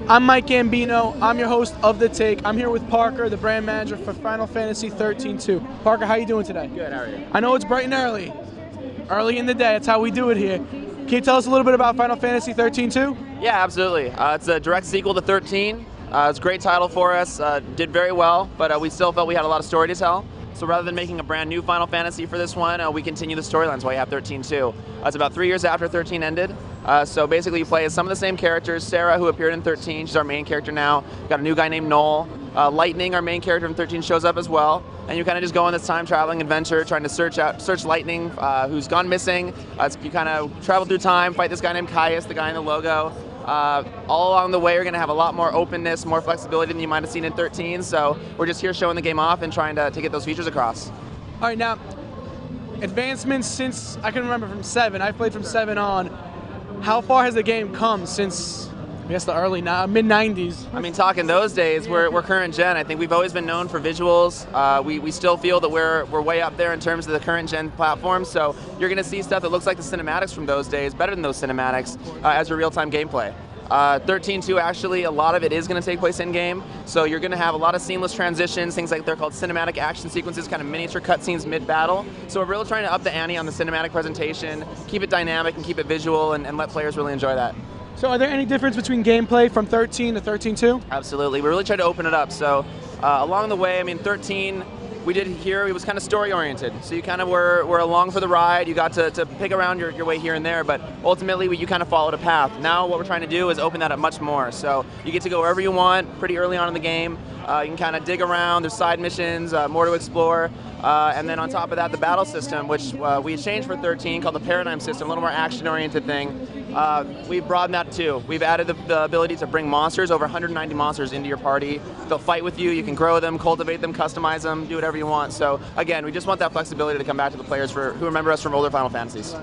I'm Mike Gambino. I'm your host of The Take. I'm here with Parker, the brand manager for Final Fantasy XIII-2. Parker, how you doing today? Good, how are you? I know it's bright and early. Early in the day, that's how we do it here. Can you tell us a little bit about Final Fantasy XIII-2? Yeah, absolutely. It's a direct sequel to 13. It's a great title for us, did very well, but we still felt we had a lot of story to tell. So rather than making a brand new Final Fantasy for this one, we continue the storylines while you have 13-2. It's about 3 years after 13 ended. So basically you play as some of the same characters. Sarah, who appeared in 13, she's our main character now. Got a new guy named Noel. Lightning, our main character from 13, shows up as well. And you kind of just go on this time traveling adventure trying to search Lightning, who's gone missing. You kind of travel through time, fight this guy named Caius, the guy in the logo. All along the way, you're going to have a lot more openness, more flexibility than you might have seen in 13. So we're just here showing the game off and trying to get those features across. All right, now, advancements since, I can remember from 7, I've played from 7 on. How far has the game come since, I guess, the early, mid-90s? I mean, talking those days, we're current gen. I think we've always been known for visuals. We still feel that we're way up there in terms of the current gen platforms, so you're going to see stuff that looks like the cinematics from those days, better than those cinematics, as your real-time gameplay. 13-2, actually, a lot of it is going to take place in-game, so you're going to have a lot of seamless transitions, things like they're called cinematic action sequences, kind of miniature cutscenes mid-battle. So we're really trying to up the ante on the cinematic presentation, keep it dynamic and keep it visual, and let players really enjoy that. So are there any difference between gameplay from 13 to 13-2? Absolutely. We really tried to open it up. So along the way, I mean, 13, we did here, it was kind of story-oriented. So you kind of were along for the ride. You got to pick around your way here and there, but ultimately you kind of followed a path. Now what we're trying to do is open that up much more. So you get to go wherever you want pretty early on in the game. You can kind of dig around, there's side missions, more to explore. And then on top of that, the battle system, which we changed for 13, called the Paradigm System, a little more action-oriented thing. We've broadened that too. We've added the ability to bring monsters, over 190 monsters into your party. They'll fight with you, you can grow them, cultivate them, customize them, do whatever you want. So again, we just want that flexibility to come back to the players who remember us from older Final Fantasies.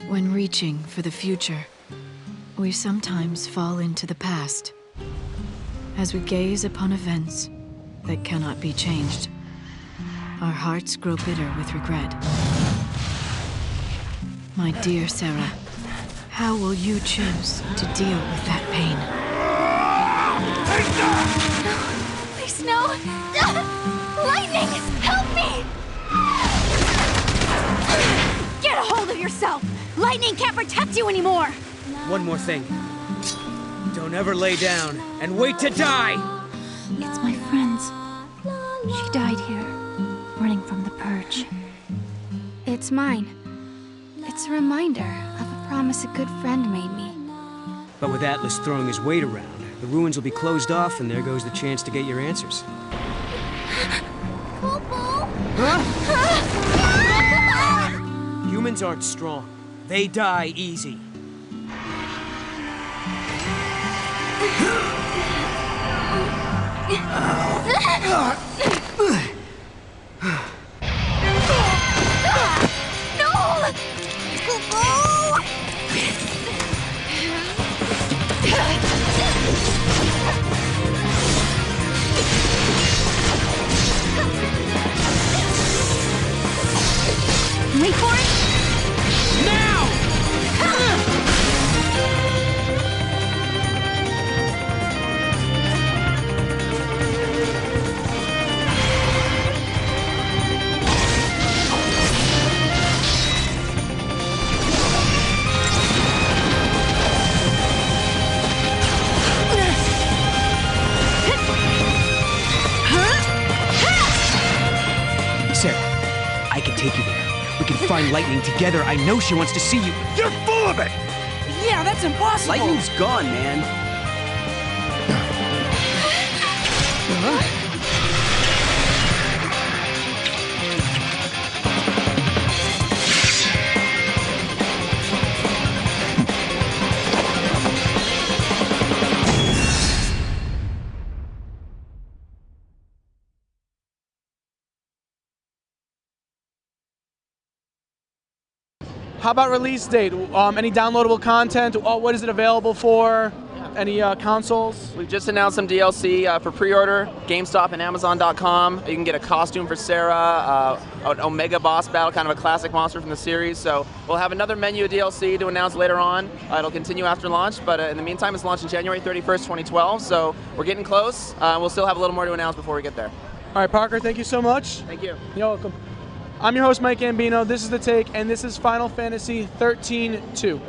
When reaching for the future, we sometimes fall into the past as we gaze upon events that cannot be changed. Our hearts grow bitter with regret. My dear Sarah, how will you choose to deal with that pain? No, please no! Lightning, help me! Get a hold of yourself! Lightning can't protect you anymore! One more thing. Don't ever lay down and wait to die! It's my friend's. She died here, running from the purge. It's mine. It's a reminder of a promise a good friend made me. But with Atlas throwing his weight around, the ruins will be closed off and there goes the chance to get your answers. Humans aren't strong. They die easy. Wait for it! Now! Sarah, I can take you there. We can find Lightning together. I know she wants to see you. You're full of it! Yeah, that's impossible! Lightning's gone, man. How about release date? Any downloadable content? What is it available for? Any consoles? We've just announced some DLC for pre-order, GameStop and Amazon.com. You can get a costume for Sarah, an Omega boss battle, kind of a classic monster from the series. So we'll have another menu of DLC to announce later on. It'll continue after launch, but in the meantime, it's launching January 31st, 2012. So we're getting close. We'll still have a little more to announce before we get there. All right, Parker, thank you so much. Thank you. You're welcome. I'm your host, Mike Gambino. This is The Take, and this is Final Fantasy XIII-2.